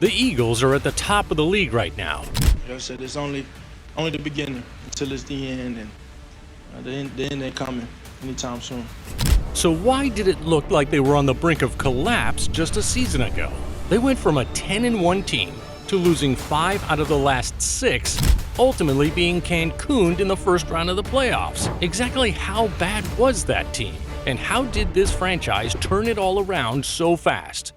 The Eagles are at the top of the league right now. Like I said, it's only the beginning until it's the end, and the end ain't coming anytime soon. So why did it look like they were on the brink of collapse just a season ago? They went from a 10-1 team to losing 5 out of the last 6, ultimately being cancuned in the first round of the playoffs. Exactly how bad was that team? And how did this franchise turn it all around so fast?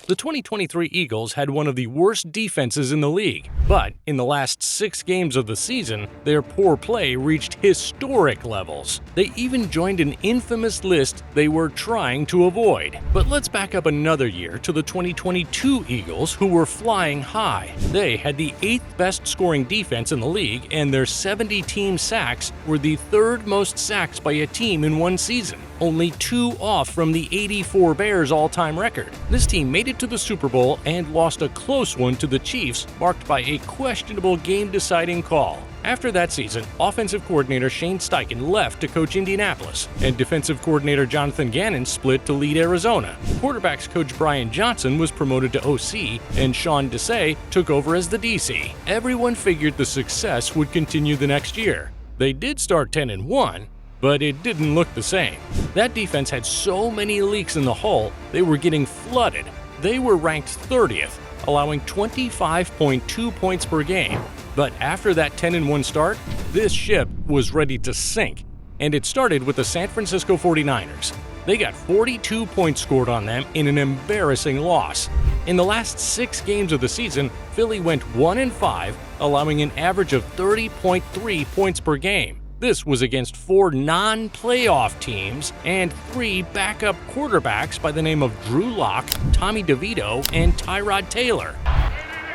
The 2023 Eagles had one of the worst defenses in the league, but in the last 6 games of the season, their poor play reached historic levels. They even joined an infamous list they were trying to avoid. But let's back up another year to the 2022 Eagles, who were flying high. They had the 8th best scoring defense in the league, and their 70-team sacks were the 3rd most sacks by a team in one season, only 2 off from the 84 Bears all-time record. This team made it to the Super Bowl and lost a close one to the Chiefs, marked by a questionable game-deciding call. After that season, Offensive Coordinator Shane Steichen left to coach Indianapolis, and Defensive Coordinator Jonathan Gannon split to lead Arizona. Quarterbacks coach Brian Johnson was promoted to OC, and Sean Desai took over as the DC. Everyone figured the success would continue the next year. They did start 10-1, but it didn't look the same. That defense had so many leaks in the hull, they were getting flooded. They were ranked 30th, allowing 25.2 points per game. But after that 10-1 start, this ship was ready to sink. And it started with the San Francisco 49ers. They got 42 points scored on them in an embarrassing loss. In the last 6 games of the season, Philly went 1-5, allowing an average of 30.3 points per game. This was against 4 non-playoff teams and 3 backup quarterbacks by the name of Drew Lock, Tommy DeVito, and Tyrod Taylor.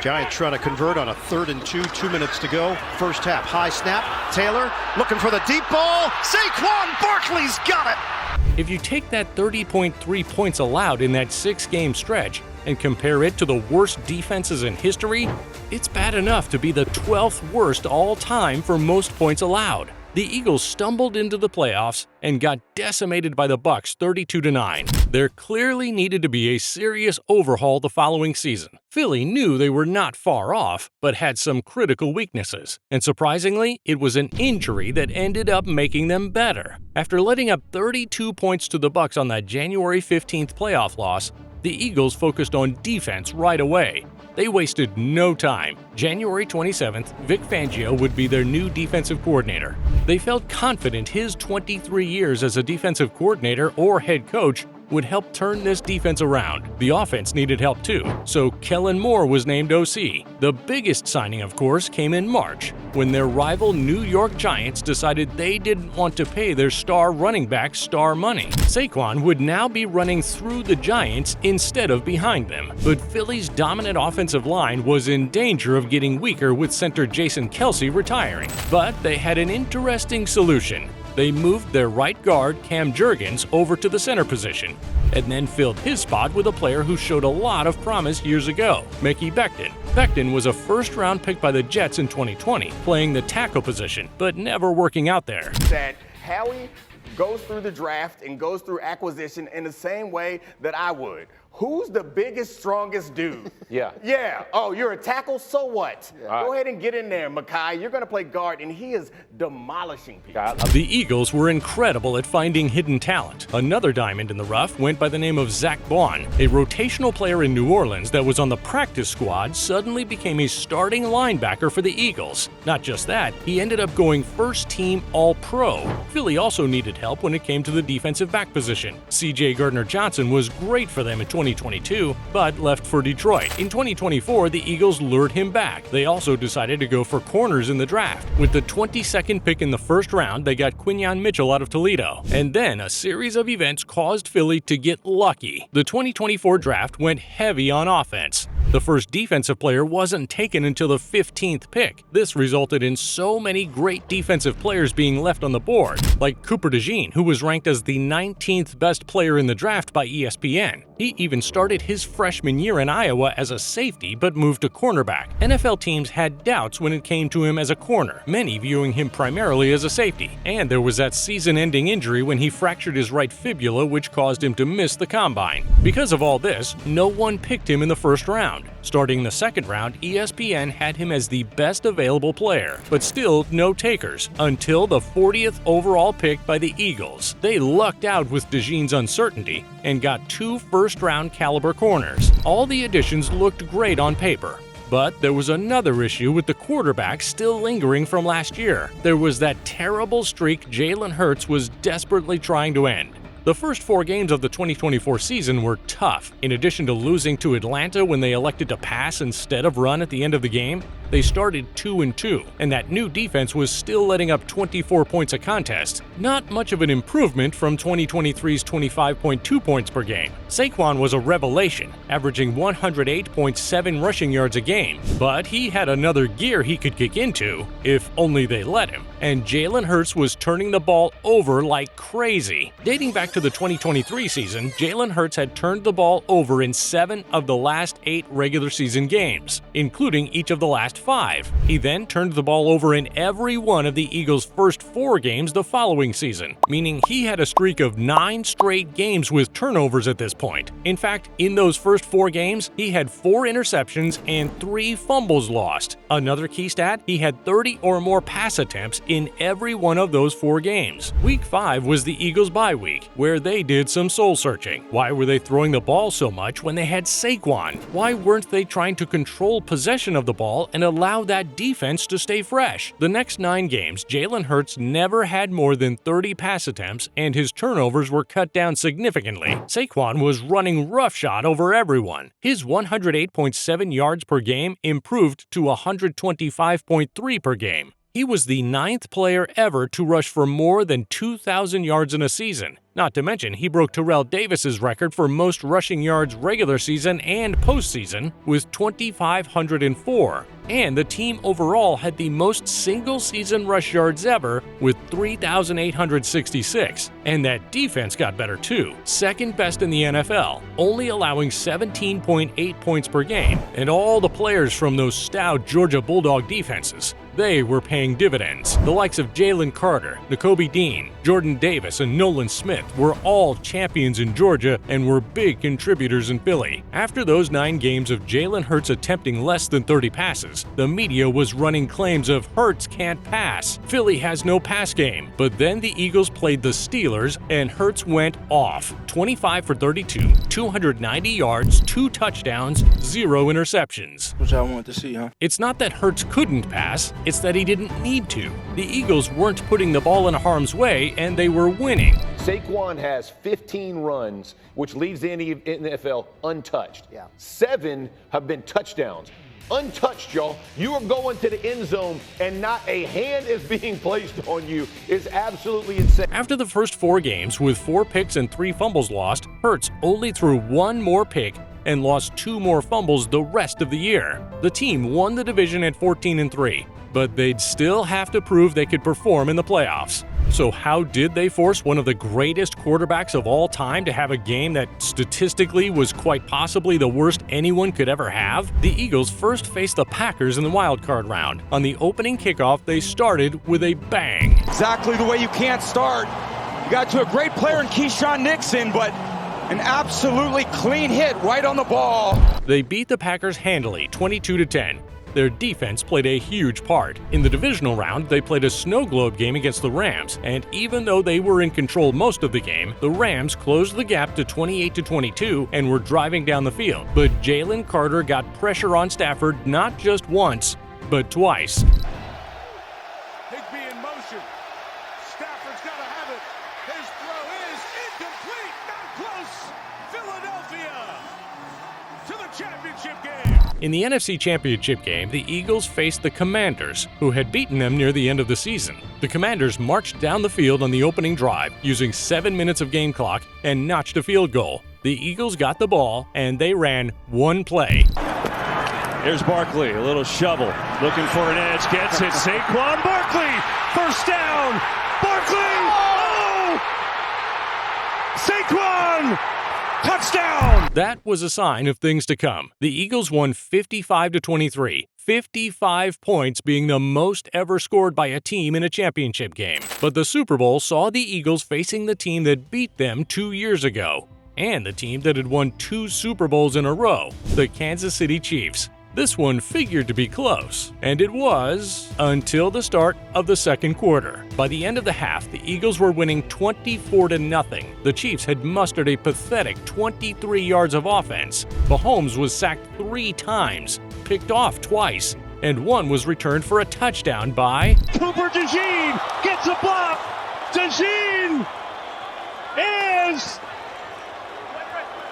Giants trying to convert on a 3rd and 2, 2 minutes to go. First half, high snap. Taylor looking for the deep ball. Saquon Barkley's got it. If you take that 30.3 points allowed in that 6-game stretch and compare it to the worst defenses in history, it's bad enough to be the 12th worst all time for most points allowed. The Eagles stumbled into the playoffs and got decimated by the Bucs 32-9. There clearly needed to be a serious overhaul the following season. Philly knew they were not far off, but had some critical weaknesses. And surprisingly, it was an injury that ended up making them better. After letting up 32 points to the Bucs on that January 15th playoff loss, the Eagles focused on defense right away. They wasted no time. January 27th, Vic Fangio would be their new defensive coordinator. They felt confident his 23 years as a defensive coordinator or head coach would help turn this defense around. The offense needed help too, so Kellen Moore was named OC. The biggest signing, of course, came in March, when their rival New York Giants decided they didn't want to pay their star running back star money. Saquon would now be running through the Giants instead of behind them, but Philly's dominant offensive line was in danger of getting weaker with center Jason Kelce retiring. But they had an interesting solution. They moved their right guard, Cam Jurgens, over to the center position, and then filled his spot with a player who showed a lot of promise years ago, Mickey Becton. Becton was a first-round pick by the Jets in 2020, playing the tackle position, but never working out there. That Howie goes through the draft and goes through acquisition in the same way that I would. Who's the biggest, strongest dude? Yeah. Oh, you're a tackle? So what? Go ahead and get in there, Mekhi. You're going to play guard, and he is demolishing people. The Eagles were incredible at finding hidden talent. Another diamond in the rough went by the name of Zach Bond. A rotational player in New Orleans that was on the practice squad suddenly became a starting linebacker for the Eagles. Not just that, he ended up going first-team All-Pro. Philly also needed help when it came to the defensive back position. C.J. Gardner-Johnson was great for them in 2022, but left for Detroit. In 2024, the Eagles lured him back. They also decided to go for corners in the draft. With the 22nd pick in the first round, they got Quinyon Mitchell out of Toledo. And then a series of events caused Philly to get lucky. The 2024 draft went heavy on offense. The first defensive player wasn't taken until the 15th pick. This resulted in so many great defensive players being left on the board, like Cooper DeJean, who was ranked as the 19th best player in the draft by ESPN. He even started his freshman year in Iowa as a safety but moved to cornerback. NFL teams had doubts when it came to him as a corner, many viewing him primarily as a safety. And there was that season-ending injury when he fractured his right fibula, which caused him to miss the combine. Because of all this, no one picked him in the first round. Starting the second round, ESPN had him as the best available player, but still no takers until the 40th overall pick by the Eagles. They lucked out with DeJean's uncertainty and got 2 first-round caliber corners. All the additions looked great on paper. But there was another issue with the quarterback still lingering from last year. There was that terrible streak Jalen Hurts was desperately trying to end. The first 4 games of the 2024 season were tough. In addition to losing to Atlanta when they elected to pass instead of run at the end of the game, they started 2-2, and that new defense was still letting up 24 points a contest. Not much of an improvement from 2023's 25.2 points per game. Saquon was a revelation, averaging 108.7 rushing yards a game, but he had another gear he could kick into, if only they let him. And Jalen Hurts was turning the ball over like crazy. Dating back to the 2023 season, Jalen Hurts had turned the ball over in 7 of the last 8 regular season games, including each of the last 5. He then turned the ball over in every one of the Eagles' first 4 games the following season, meaning he had a streak of 9 straight games with turnovers at this point. In fact, in those first 4 games, he had 4 interceptions and 3 fumbles lost. Another key stat, he had 30 or more pass attempts in every one of those 4 games. Week 5 was the Eagles' bye week, where they did some soul-searching. Why were they throwing the ball so much when they had Saquon? Why weren't they trying to control possession of the ball and allow that defense to stay fresh? The next 9 games, Jalen Hurts never had more than 30 pass attempts, and his turnovers were cut down significantly. Saquon was running roughshod over everyone. His 108.7 yards per game improved to 125.3 per game. He was the 9th player ever to rush for more than 2,000 yards in a season. Not to mention, he broke Terrell Davis's record for most rushing yards regular season and postseason with 2,504. And the team overall had the most single-season rush yards ever with 3,866. And that defense got better too, second best in the NFL, only allowing 17.8 points per game. And all the players from those stout Georgia Bulldog defenses, they were paying dividends. The likes of Jalen Carter, Nakobe Dean, Jordan Davis, and Nolan Smith were all champions in Georgia and were big contributors in Philly. After those 9 games of Jalen Hurts attempting less than 30 passes, the media was running claims of Hurts can't pass. Philly has no pass game. But then the Eagles played the Steelers and Hurts went off. 25 for 32, 290 yards, 2 touchdowns, 0 interceptions. What y'all want to see, huh? It's not that Hurts couldn't pass, it's that he didn't need to. The Eagles weren't putting the ball in harm's way, and they were winning. Saquon has 15 runs, which leads the NFL untouched. 7 have been touchdowns. Untouched, y'all. You are going to the end zone and not a hand is being placed on you. It's absolutely insane. After the first 4 games with 4 picks and 3 fumbles lost, Hurts only threw 1 more pick and lost 2 more fumbles the rest of the year. The team won the division at 14-3, but they'd still have to prove they could perform in the playoffs. So how did they force one of the greatest quarterbacks of all time to have a game that statistically was quite possibly the worst anyone could ever have? The Eagles first faced the Packers in the wildcard round. On the opening kickoff, they started with a bang. Exactly the way you can't start. You got to a great player in Keyshawn Nixon, but an absolutely clean hit right on the ball. They beat the Packers handily, 22-10. Their defense played a huge part. In the divisional round, they played a snow globe game against the Rams, and even though they were in control most of the game, the Rams closed the gap to 28-22 and were driving down the field. But Jalen Carter got pressure on Stafford not just once, but twice. Higbee in motion. Stafford's got to have it. His throw is incomplete, not close. Philadelphia to the championship game. In the NFC Championship game, the Eagles faced the Commanders, who had beaten them near the end of the season. The Commanders marched down the field on the opening drive, using 7 minutes of game clock, and notched a field goal. The Eagles got the ball, and they ran 1 play. Here's Barkley, a little shovel, looking for an edge, gets it, Saquon Barkley, first down, Barkley, oh! Saquon! Touchdown! That was a sign of things to come. The Eagles won 55-23, 55 points being the most ever scored by a team in a championship game. But the Super Bowl saw the Eagles facing the team that beat them 2 years ago. and the team that had won 2 Super Bowls in a row, the Kansas City Chiefs. This one figured to be close, and it was until the start of the second quarter. By the end of the half, the Eagles were winning 24-0. The Chiefs had mustered a pathetic 23 yards of offense. Mahomes was sacked 3 times, picked off twice, and one was returned for a touchdown by Cooper DeJean gets a block. DeJean is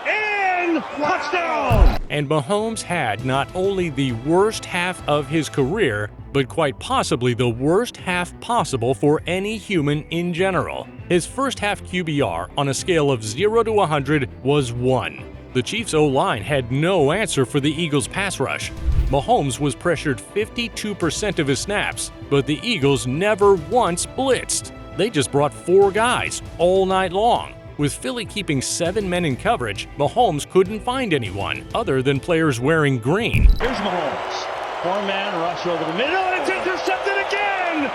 in. Touchdown. And Mahomes had not only the worst half of his career, but quite possibly the worst half possible for any human in general. His first half QBR on a scale of 0 to 100 was 1. The Chiefs' O-line had no answer for the Eagles' pass rush. Mahomes was pressured 52% of his snaps, but the Eagles never once blitzed. They just brought 4 guys all night long. With Philly keeping 7 men in coverage, Mahomes couldn't find anyone other than players wearing green. Here's Mahomes. 4-man rush over the middle, and it's intercepted again!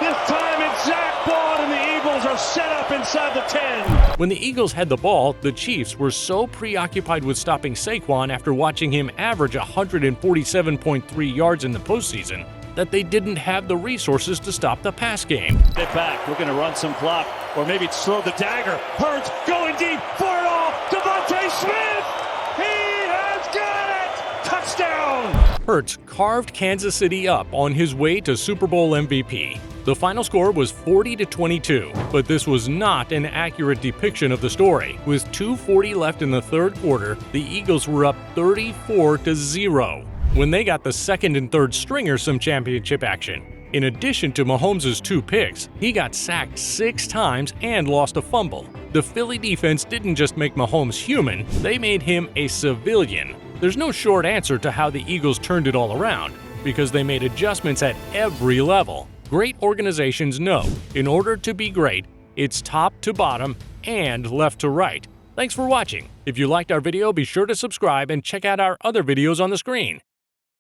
This time it's Zach Bond, and the Eagles are set up inside the 10. When the Eagles had the ball, the Chiefs were so preoccupied with stopping Saquon after watching him average 147.3 yards in the postseason that they didn't have the resources to stop the pass game. Get back. We're going to run some clock, or maybe throw the dagger. Hurts going deep for it all. Devontae Smith. He has got it. Touchdown. Hurts carved Kansas City up on his way to Super Bowl MVP. The final score was 40-22, but this was not an accurate depiction of the story. With 2:40 left in the third quarter, the Eagles were up 34-0. When they got the second and third stringers some championship action. In addition to Mahomes' 2 picks, he got sacked 6 times and lost a fumble. The Philly defense didn't just make Mahomes human, they made him a civilian. There's no short answer to how the Eagles turned it all around, because they made adjustments at every level. Great organizations know, in order to be great, it's top to bottom and left to right. Thanks for watching. If you liked our video, be sure to subscribe and check out our other videos on the screen.